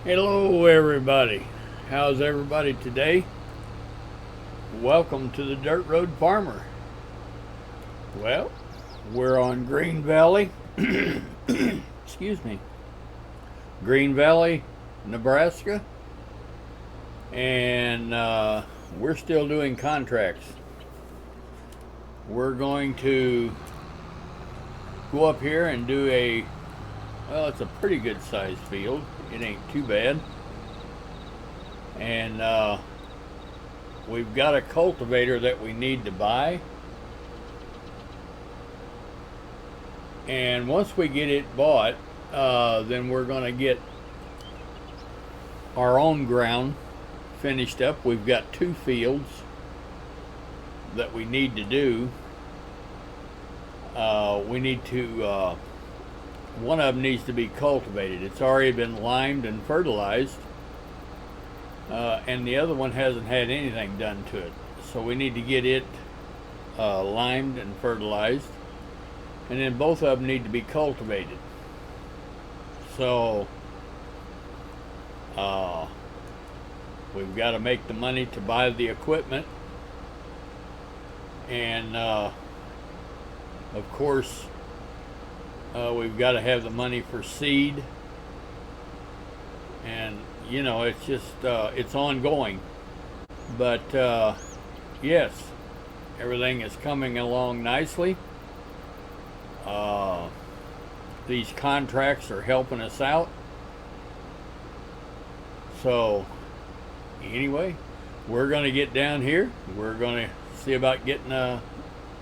Hello everybody. How's everybody today? Welcome to the Dirt Road Farmer. Well, we're on Green Valley. Excuse me. Green Valley, Nebraska. And we're still doing contracts. We're going to go up here and do well, it's a pretty good sized field. It ain't too bad. And we've got a cultivator that we need to buy. And once we get it bought, then we're going to get our own ground finished up. We've got 2 fields that we need to do. We need to, one of them needs to be cultivated. It's already been limed and fertilized. And the other one hasn't had anything done to it. So we need to get it limed and fertilized. And then both of them need to be cultivated. So we've got to make the money to buy the equipment. And of course, we've got to have the money for seed. And you know, it's just it's ongoing. But yes, everything is coming along nicely. These contracts are helping us out. So anyway, we're going to get down here. We're going to see about getting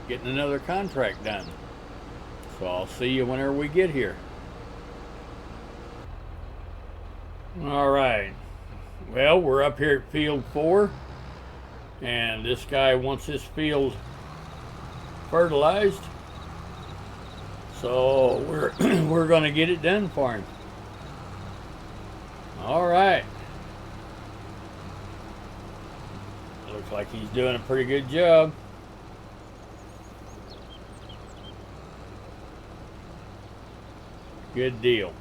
another contract done. So I'll see you whenever we get here. All right. Well, we're up here at field 4, and this guy wants this field fertilized. So we're going to get it done for him. All right. Looks like he's doing a pretty good job. Good deal.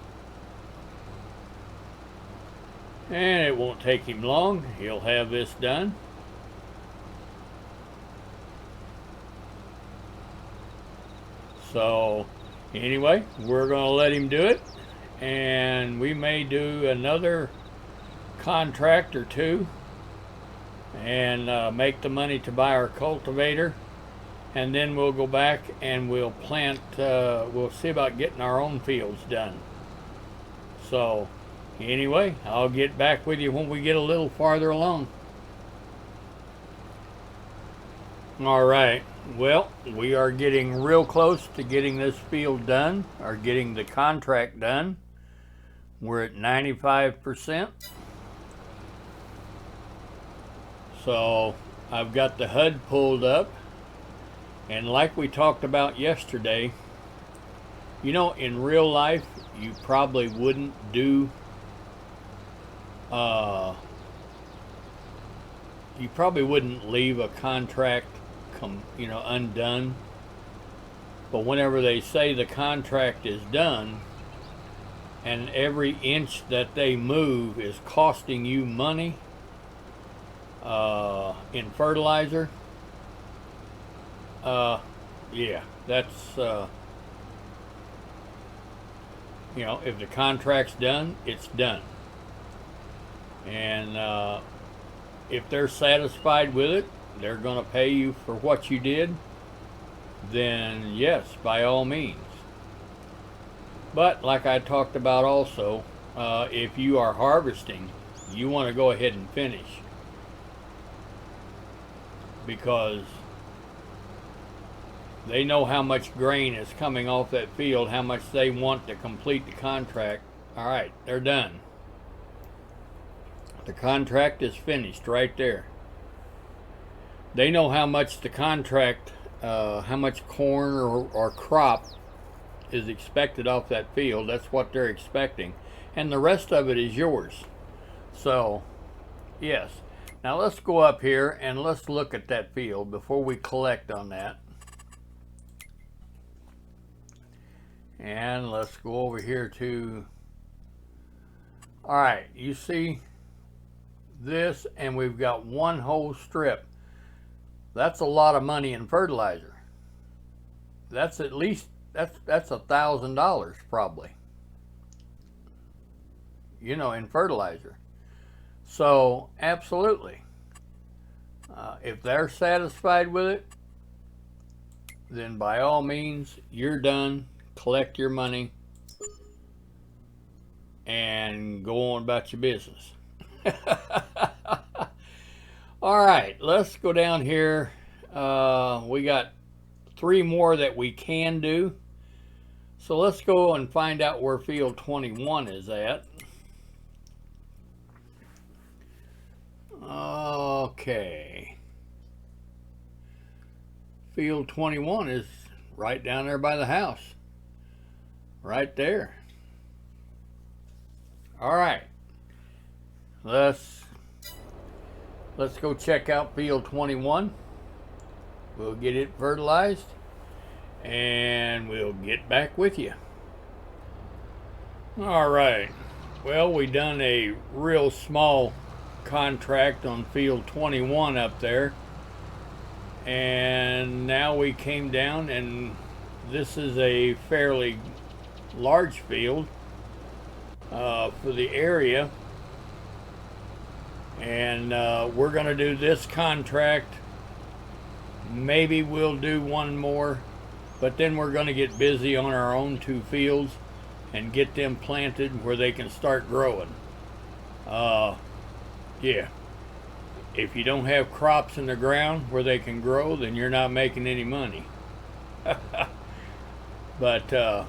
And it won't take him long. He'll have this done. So anyway, we're going to let him do it. And we may do another contract or 2 and make the money to buy our cultivator. And then we'll go back and we'll plant, we'll see about getting our own fields done. So anyway, I'll get back with you when we get a little farther along. All right. Well, we are getting real close to getting this field done, or getting the contract done. We're at 95%. So I've got the HUD pulled up. And like we talked about yesterday, you know, in real life, you probably wouldn't do you probably wouldn't leave a contract undone. But whenever they say the contract is done and every inch that they move is costing you money in fertilizer, yeah, that's if the contract's done, it's done. And if they're satisfied with it, they're going to pay you for what you did, then yes, by all means. But like I talked about also, if you are harvesting, you want to go ahead and finish, because they know how much grain is coming off that field, how much they want to complete the contract. All right, they're done. The contract is finished right there. They know how much the contract, how much corn or crop is expected off that field. That's what they're expecting. And the rest of it is yours. So, yes. Now let's go up here and let's look at that field before we collect on that. And let's go over here to All right, you see this, and we've got one whole strip. That's a lot of money in fertilizer. That's at least that's $1,000 probably, you know, in fertilizer. So absolutely, if they're satisfied with it, then by all means, you're done. Collect your money and go on about your business. All right, let's go down here. We got 3 more that we can do. So let's go and find out where field 21 is at. Okay. Field 21 is right down there by the house. Right there. All right. Let's go check out field 21. We'll get it fertilized and we'll get back with you. All right. Well, we done a real small contract on field 21 up there, and now we came down, and this is a fairly large field for the area, and we're going to do this contract. Maybe we'll do one more, but then we're going to get busy on our own 2 fields and get them planted where they can start growing. Yeah, if you don't have crops in the ground where they can grow, then you're not making any money. But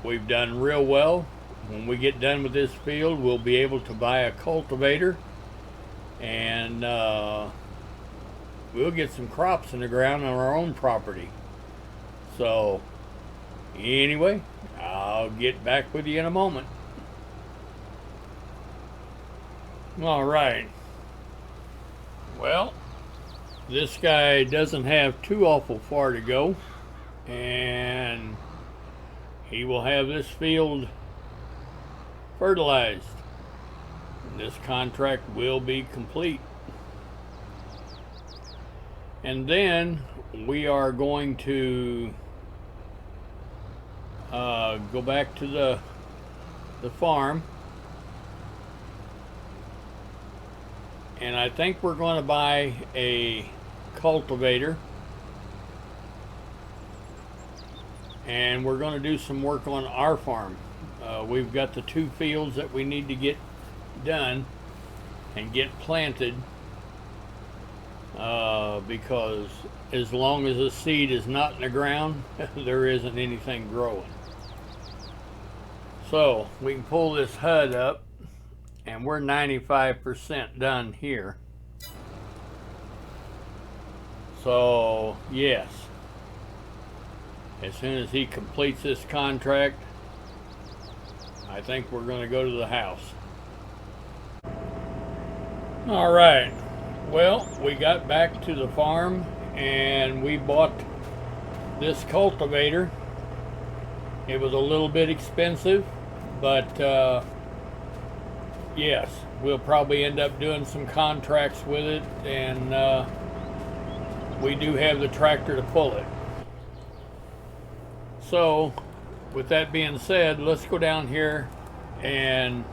we've done real well. When we get done with this field, we'll be able to buy a cultivator, and we'll get some crops in the ground on our own property. So anyway, I'll get back with you in a moment. All right. Well, this guy doesn't have too awful far to go, and he will have this field fertilized. This contract will be complete. And then we are going to go back to the farm, and I think we're going to buy a cultivator, and we're going to do some work on our farm. We've got the 2 fields that we need to get done and get planted, because as long as the seed is not in the ground, there isn't anything growing. So we can pull this HUD up, and we're 95% done here. So yes, as soon as he completes this contract, I think we're going to go to the house. All right, well, we got back to the farm and we bought this cultivator. It was a little bit expensive, but yes, we'll probably end up doing some contracts with it, and we do have the tractor to pull it. So with that being said, let's go down here and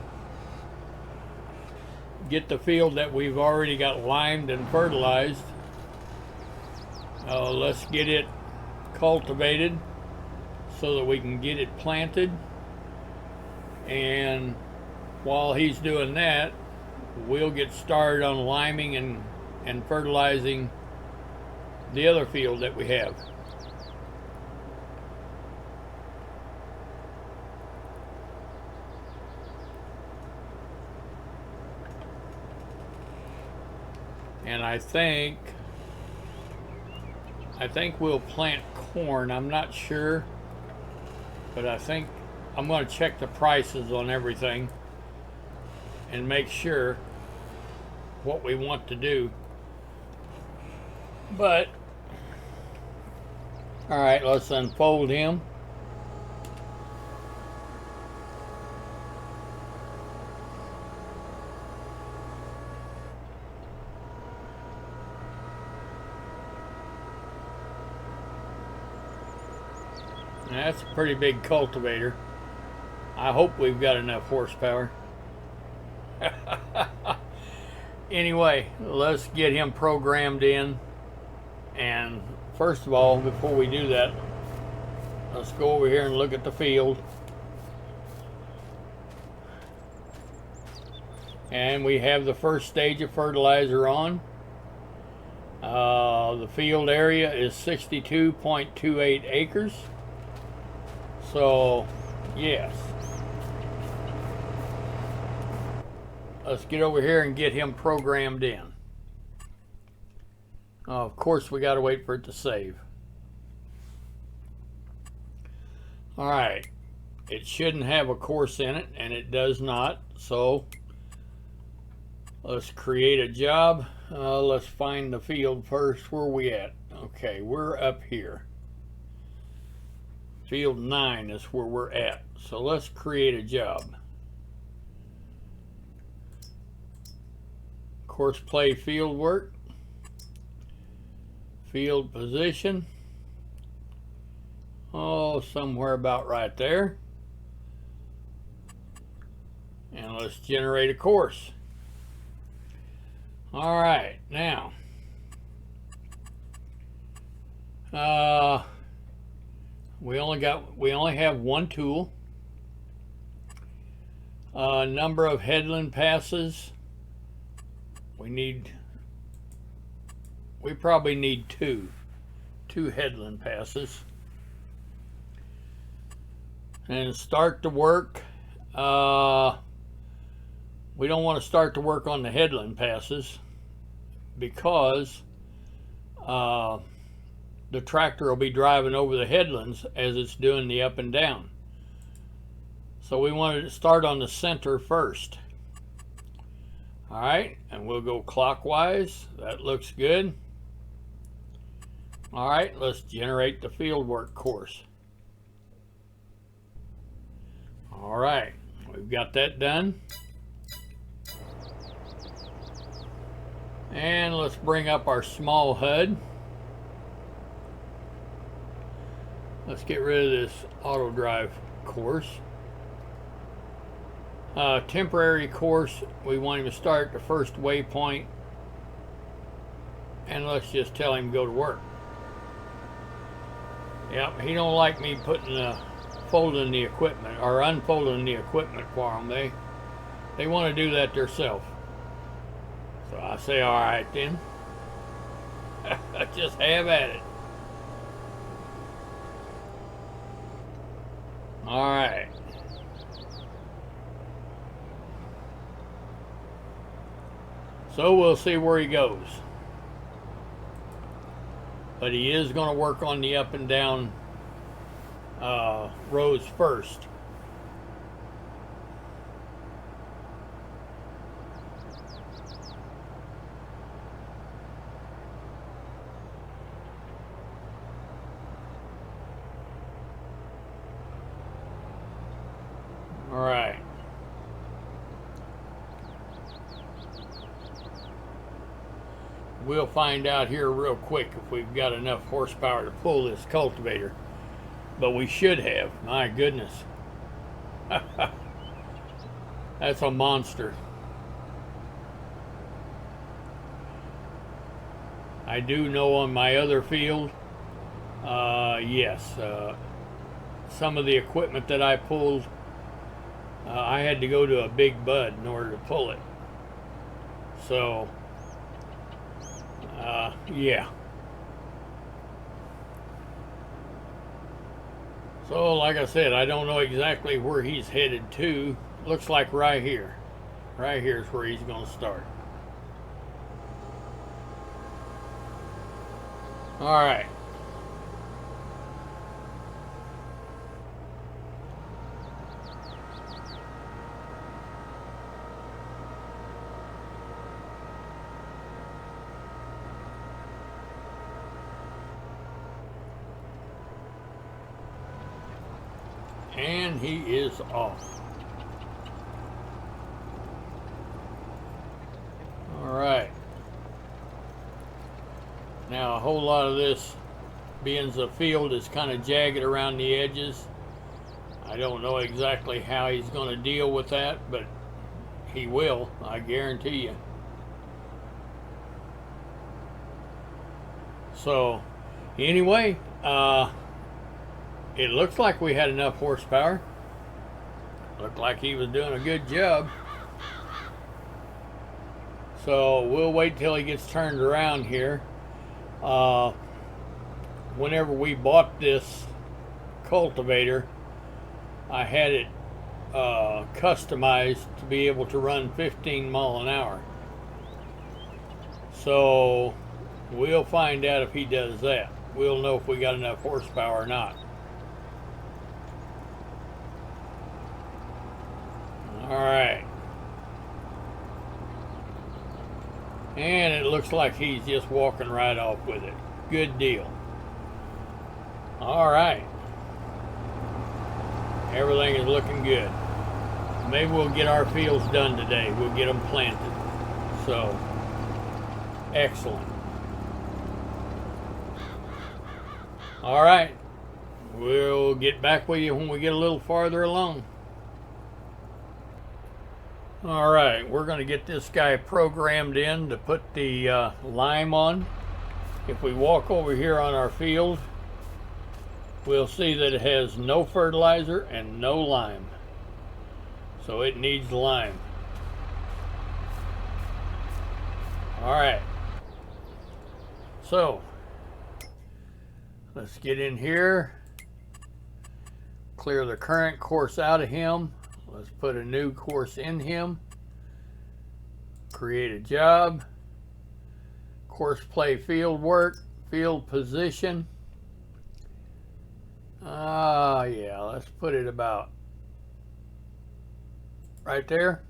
get the field that we've already got limed and fertilized. Let's get it cultivated so that we can get it planted, and while he's doing that, we'll get started on liming and fertilizing the other field that we have. And I think we'll plant corn. I'm not sure, but I think I'm going to check the prices on everything and make sure what we want to do. But all right, let's unfold him. That's a pretty big cultivator. I hope we've got enough horsepower. Anyway, let's get him programmed in. And first of all, before we do that, let's go over here and look at the field. And we have the first stage of fertilizer on. The field area is 62.28 acres. So, yes. Let's get over here and get him programmed in. Of course, we got to wait for it to save. All right. It shouldn't have a course in it, and it does not. So, let's create a job. Let's find the field first. Where are we at? Okay, we're up here. Field 9 is where we're at. So let's create a job. Courseplay field work. Field position. Oh, somewhere about right there. And let's generate a course. All right, now we only have one tool. Number of headland passes. We probably need two headland passes. And start the work. We don't want to start the work on the headland passes because the tractor will be driving over the headlands as it's doing the up and down. So we wanted to start on the center first. All right, and we'll go clockwise. That looks good. All right, let's generate the fieldwork course. All right, we've got that done. And let's bring up our small HUD. Let's get rid of this auto drive course. Temporary course, we want him to start at the first waypoint. And let's just tell him to go to work. Yep, he don't like me folding the equipment or unfolding the equipment for them. They want to do that themselves. So I say, all right then. Just have at it. All right. So we'll see where he goes. But he is going to work on the up and down rows first. All right. We'll find out here real quick if we've got enough horsepower to pull this cultivator. But we should have. My goodness. That's a monster. I do know on my other field, yes, some of the equipment that I pulled, I had to go to a big bud in order to pull it. So, yeah. So, like I said, I don't know exactly where he's headed to. Looks like right here. Right here is where he's going to start. All right. And he is off. All right. Now a whole lot of this being the field is kind of jagged around the edges. I don't know exactly how he's going to deal with that, but he will, I guarantee you. So anyway, it looks like we had enough horsepower. Looked like he was doing a good job. So we'll wait till he gets turned around here. Whenever we bought this cultivator, I had it customized to be able to run 15 miles an hour. So we'll find out if he does that. We'll know if we got enough horsepower or not. Alright. And it looks like he's just walking right off with it. Good deal. Alright. Everything is looking good. Maybe we'll get our fields done today. We'll get them planted. So, excellent. Alright. We'll get back with you when we get a little farther along. Alright, we're going to get this guy programmed in to put the lime on. If we walk over here on our field, we'll see that it has no fertilizer and no lime. So it needs lime. Alright. So, let's get in here. Clear the current course out of him. Let's put a new course in him. Create a job. Courseplay field work. Field position. Yeah, let's put it about right there.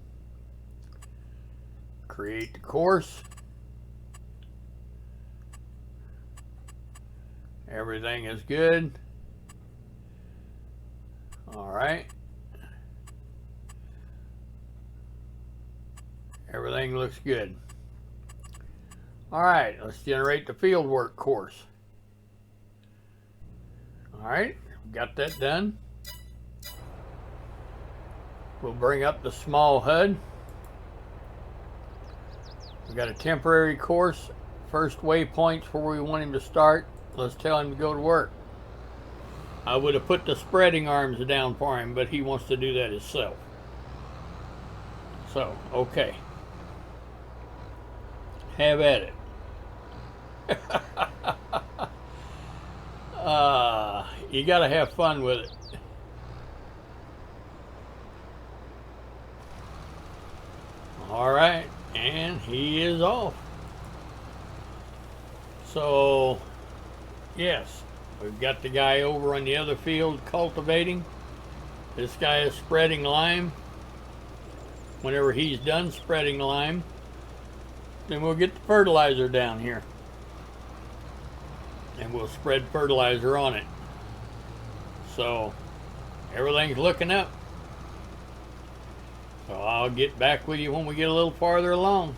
Create the course. Everything is good. All right. Everything looks good. All right, let's generate the fieldwork course. All right, got that done. We'll bring up the small HUD. We got a temporary course, first waypoints where we want him to start. Let's tell him to go to work. I would have put the spreading arms down for him, but he wants to do that himself. So, okay. Have at it. You gotta have fun with it. All right, and he is off. So, yes, we've got the guy over on the other field cultivating. This guy is spreading lime. Whenever he's done spreading lime, then we'll get the fertilizer down here. And we'll spread fertilizer on it. So, everything's looking up. So I'll get back with you when we get a little farther along.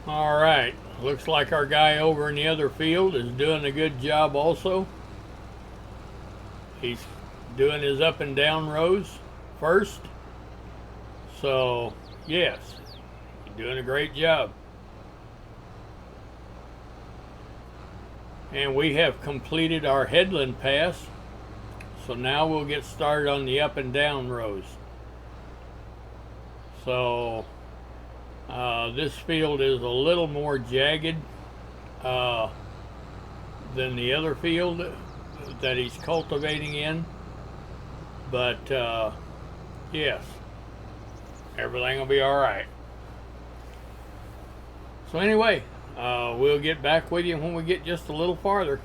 Alright, looks like our guy over in the other field is doing a good job also. He's doing his up and down rows first. So, yes, he's doing a great job. And we have completed our headland pass. So now we'll get started on the up and down rows. So this field is a little more jagged than the other field that he's cultivating in. But yes, everything will be all right. So anyway, we'll get back with you when we get just a little farther.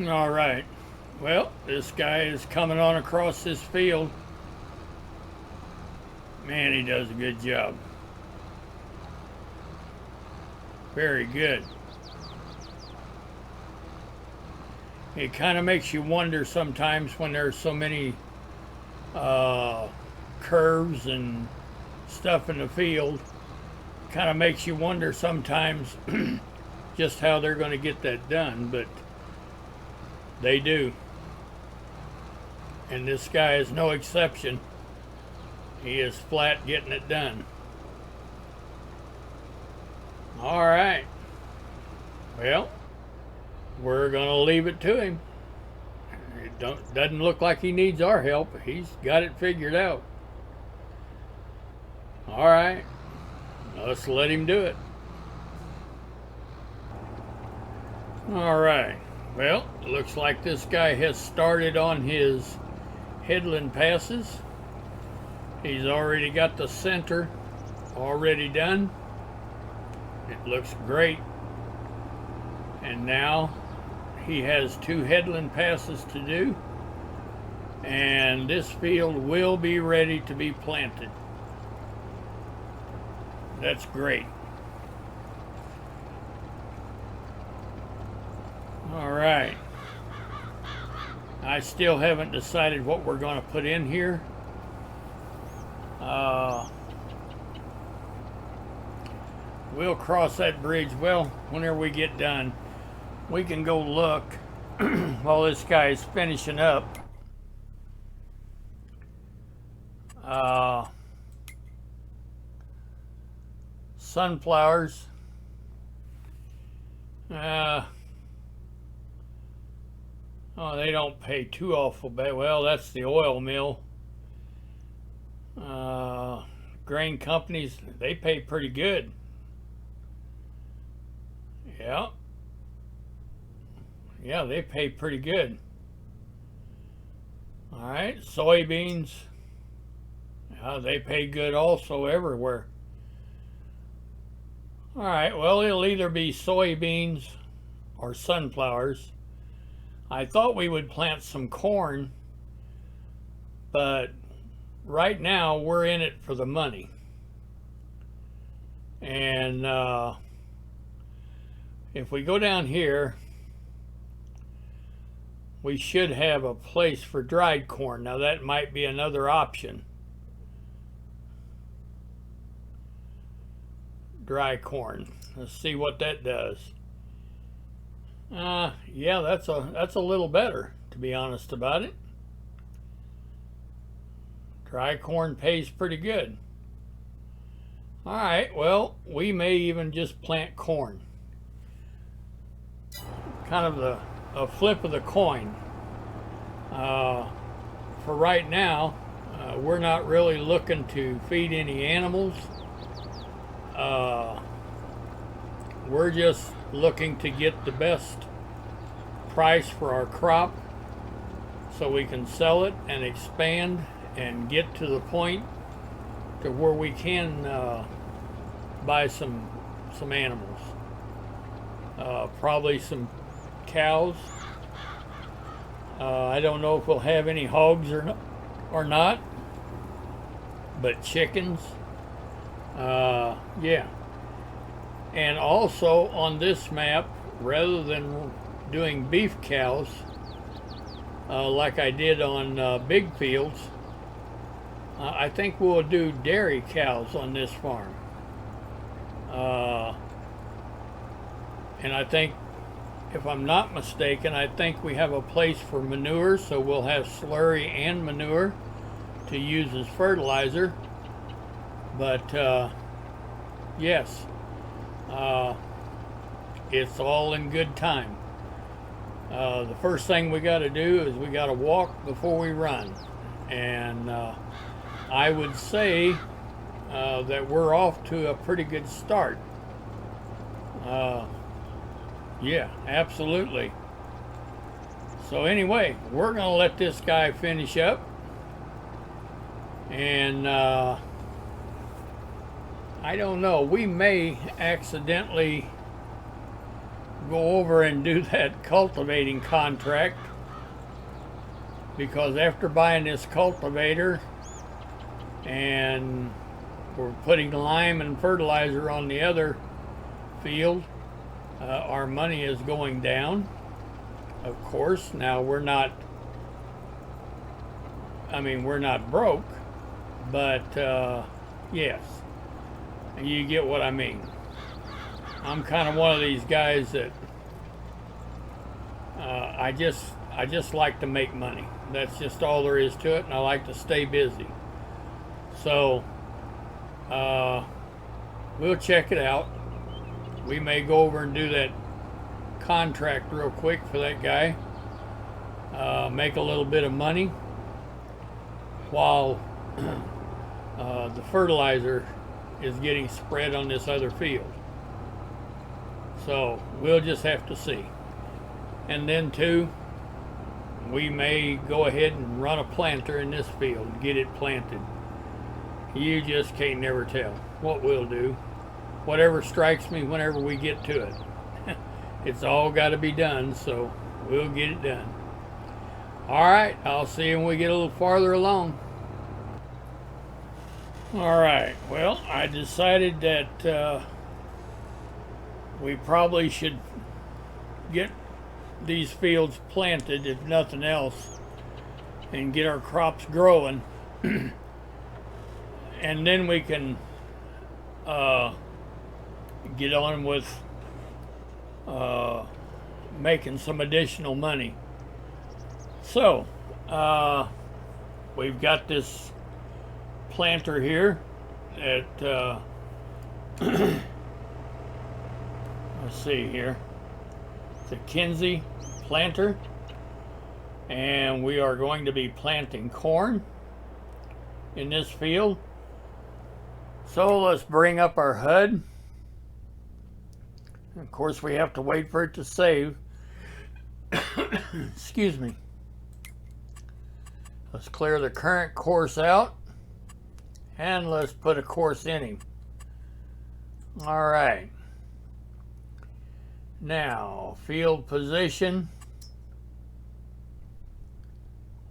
All right. Well, this guy is coming on across this field. Man, he does a good job. Very good. It kind of makes you wonder sometimes when there's so many curves and stuff in the field. Kind of makes you wonder sometimes just how they're going to get that done, but they do. And this guy is no exception. He is flat getting it done. All right. Well, we're going to leave it to him. It doesn't look like he needs our help. He's got it figured out. All right. Let's let him do it. All right. Well, looks like this guy has started on his headland passes. He's already got the center already done. It looks great. And now he has 2 headland passes to do. And this field will be ready to be planted. That's great. All right. I still haven't decided what we're going to put in here. We'll cross that bridge. Well, whenever we get done, we can go look while this guy is finishing up. Sunflowers. Oh, they don't pay too awful bad. Well, that's the oil mill. Grain companies, they pay pretty good. Yeah. Yeah, they pay pretty good. All right, soybeans. Yeah, they pay good also everywhere. All right, well, it'll either be soybeans or sunflowers. I thought we would plant some corn, but right now we're in it for the money. And if we go down here, we should have a place for dried corn. Now that might be another option. Dry corn. Let's see what that does. Yeah, that's a little better, to be honest about it. Dry corn pays pretty good. All right, well, we may even just plant corn. Kind of a flip of the coin. For right now, we're not really looking to feed any animals. We're just looking to get the best price for our crop so we can sell it and expand and get to the point to where we can buy some animals. Probably some cows. I don't know if we'll have any hogs or not, but chickens. Yeah. And also on this map, rather than doing beef cows like I did on big fields, I think we'll do dairy cows on this farm. And I think, if I'm not mistaken, I think we have a place for manure, so we'll have slurry and manure to use as fertilizer. But yes, it's all in good time. The first thing we got to do is we got to walk before we run, and I would say that we're off to a pretty good start. Yeah, absolutely. So anyway, we're going to let this guy finish up, and I don't know, we may accidentally go over and do that cultivating contract, because after buying this cultivator and we're putting lime and fertilizer on the other field, our money is going down, of course. Now we're not broke, but yes, you get what I mean. I'm kind of one of these guys that I just like to make money. That's just all there is to it, and I like to stay busy. So we'll check it out. We may go over and do that contract real quick for that guy, make a little bit of money while the fertilizer is getting spread on this other field. So we'll just have to see. And then too, we may go ahead and run a planter in this field and get it planted. You just can't never tell what we'll do. Whatever strikes me whenever we get to it. It's all got to be done, so we'll get it done. Alright, I'll see you when we get a little farther along. Alright, well, I decided that we probably should get these fields planted, if nothing else, and get our crops growing. And then we can get on with making some additional money. So we've got this planter here at let's see here, it's a Kinsey planter, and we are going to be planting corn in this field. So let's bring up our HUD. Of course, we have to wait for it to save. Excuse me. Let's clear the current course out, and let's put a course in him. All right. Now, field position.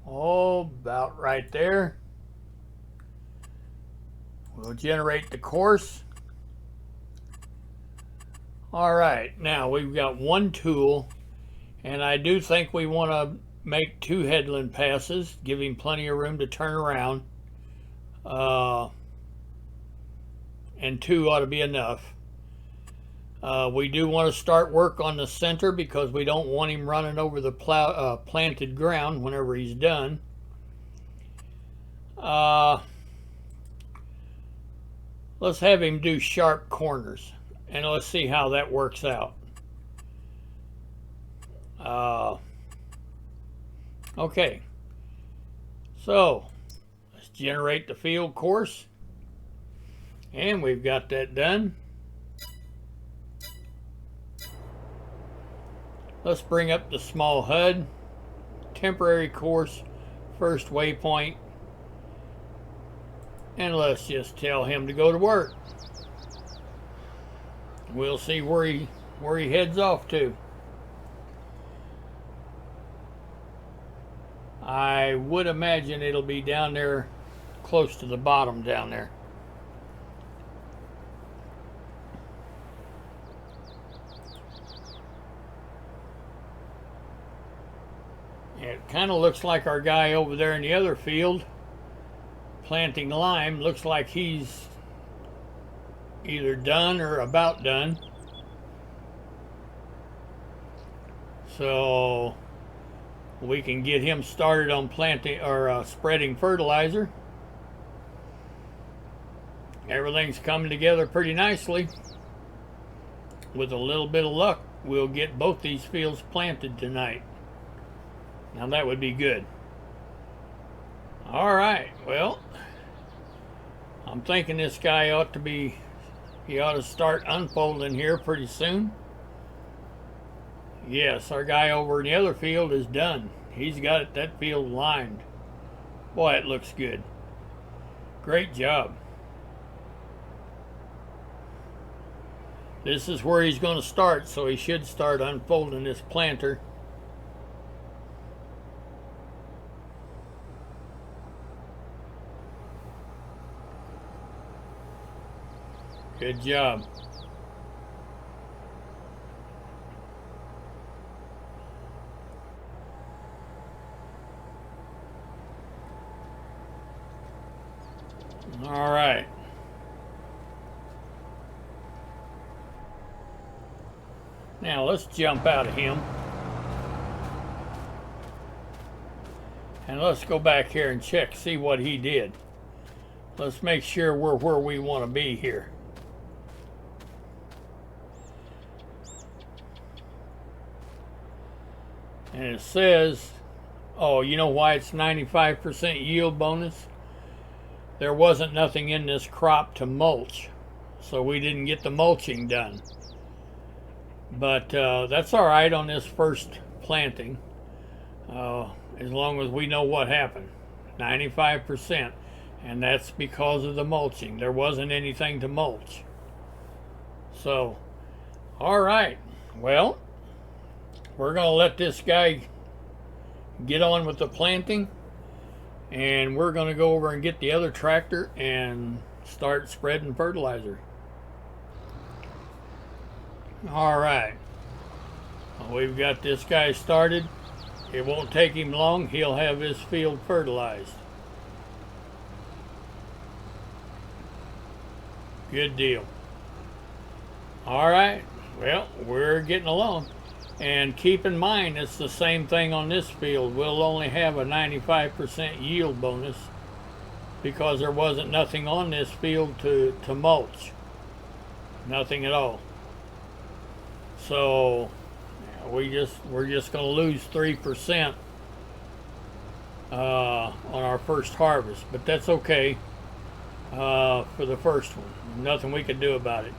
Oh, about right there. We'll generate the course. All right, now we've got one tool, and I do think we want to make 2 headland passes, give him plenty of room to turn around. And 2 ought to be enough. We do want to start work on the center because we don't want him running over the planted ground whenever he's done. Let's have him do sharp corners, and let's see how that works out. Okay, so let's generate the field course, and we've got that done. Let's bring up the small HUD, temporary course, first waypoint, and let's just tell him to go to work. We'll see where he heads off to. I would imagine it'll be down there close to the bottom down there. It kind of looks like our guy over there in the other field planting lime. Looks like he's either done or about done. So we can get him started on planting or spreading fertilizer. Everything's coming together pretty nicely. With a little bit of luck, we'll get both these fields planted tonight. Now that would be good. All right, well, I'm thinking this guy ought to start unfolding here pretty soon. Yes, our guy over in the other field is done. He's got that field lined. Boy, it looks good. Great job. This is where he's going to start, so he should start unfolding this planter. Good job. All right. Now let's jump out of him. And let's go back here and check, see what he did. Let's make sure we're where we want to be here. And it says, oh, you know why it's 95% yield bonus? There wasn't nothing in this crop to mulch, so we didn't get the mulching done. But that's all right on this first planting, as long as we know what happened. 95%, and that's because of the mulching. There wasn't anything to mulch. So, all right, well, we're going to let this guy get on with the planting, and we're going to go over and get the other tractor and start spreading fertilizer. All right, well, we've got this guy started. It won't take him long. He'll have his field fertilized. Good deal. All right, well, we're getting along. And keep in mind, it's the same thing on this field. We'll only have a 95% yield bonus because there wasn't nothing on this field to mulch. Nothing at all. So we're just going to lose 3% on our first harvest, but that's okay for the first one. Nothing we could do about it.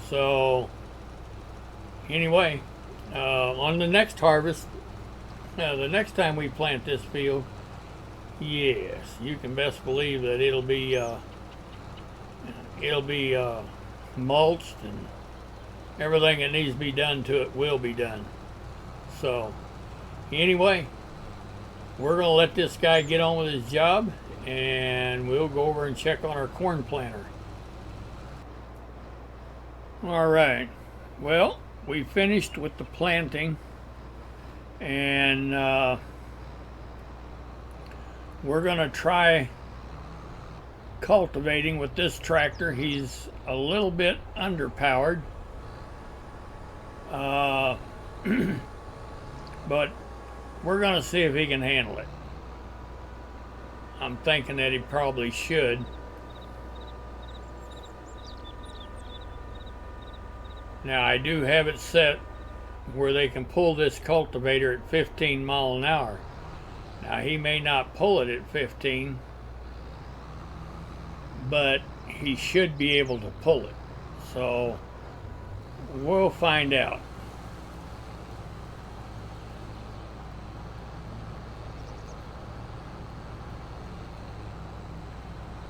So anyway, on the next harvest, the next time we plant this field, yes, you can best believe that it'll be mulched, and everything that needs to be done to it will be done. So anyway, we're going to let this guy get on with his job, and we'll go over and check on our corn planter. All right, well, we finished with the planting, and we're going to try cultivating with this tractor. He's a little bit underpowered, but we're going to see if he can handle it. I'm thinking that he probably should. Now, I do have it set where they can pull this cultivator at 15 miles an hour. Now, he may not pull it at 15, but he should be able to pull it. So we'll find out.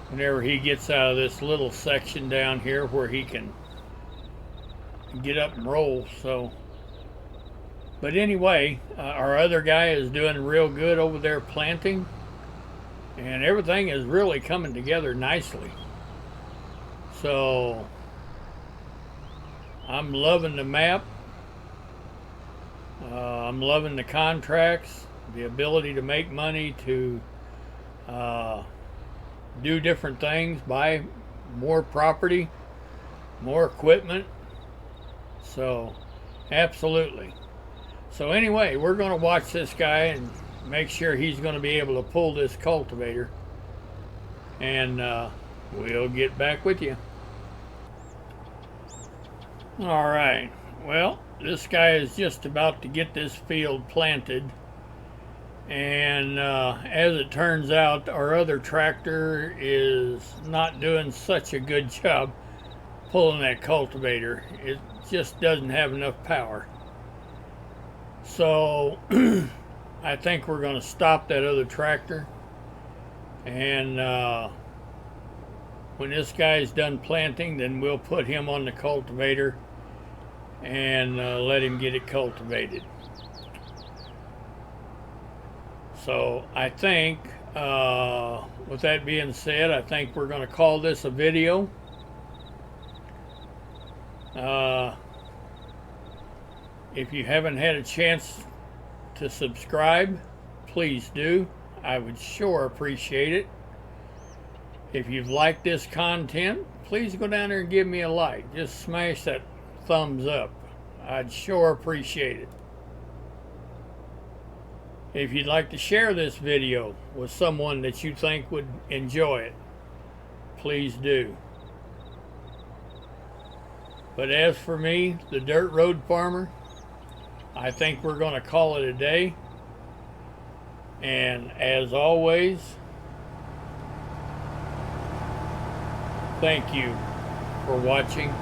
Whenever he gets out of this little section down here where he can get up and roll. So, but anyway, our other guy is doing real good over there planting, and everything is really coming together nicely. So I'm loving the map. I'm loving the contracts, the ability to make money, to do different things, buy more property, more equipment. So absolutely. So anyway, we're going to watch this guy and make sure he's going to be able to pull this cultivator, and we'll get back with you. All right, well, this guy is just about to get this field planted, and as it turns out, our other tractor is not doing such a good job pulling that cultivator. It just doesn't have enough power. So I think we're going to stop that other tractor, and When this guy's done planting, then we'll put him on the cultivator and let him get it cultivated. So I think, with that being said, I think we're going to call this a video. If you haven't had a chance to subscribe, please do. I would sure appreciate it. If you've liked this content, please go down there and give me a like. Just smash that thumbs up. I'd sure appreciate it. If you'd like to share this video with someone that you think would enjoy it, please do. But as for me, the Dirt Road Farmer, I think we're going to call it a day. And as always, thank you for watching.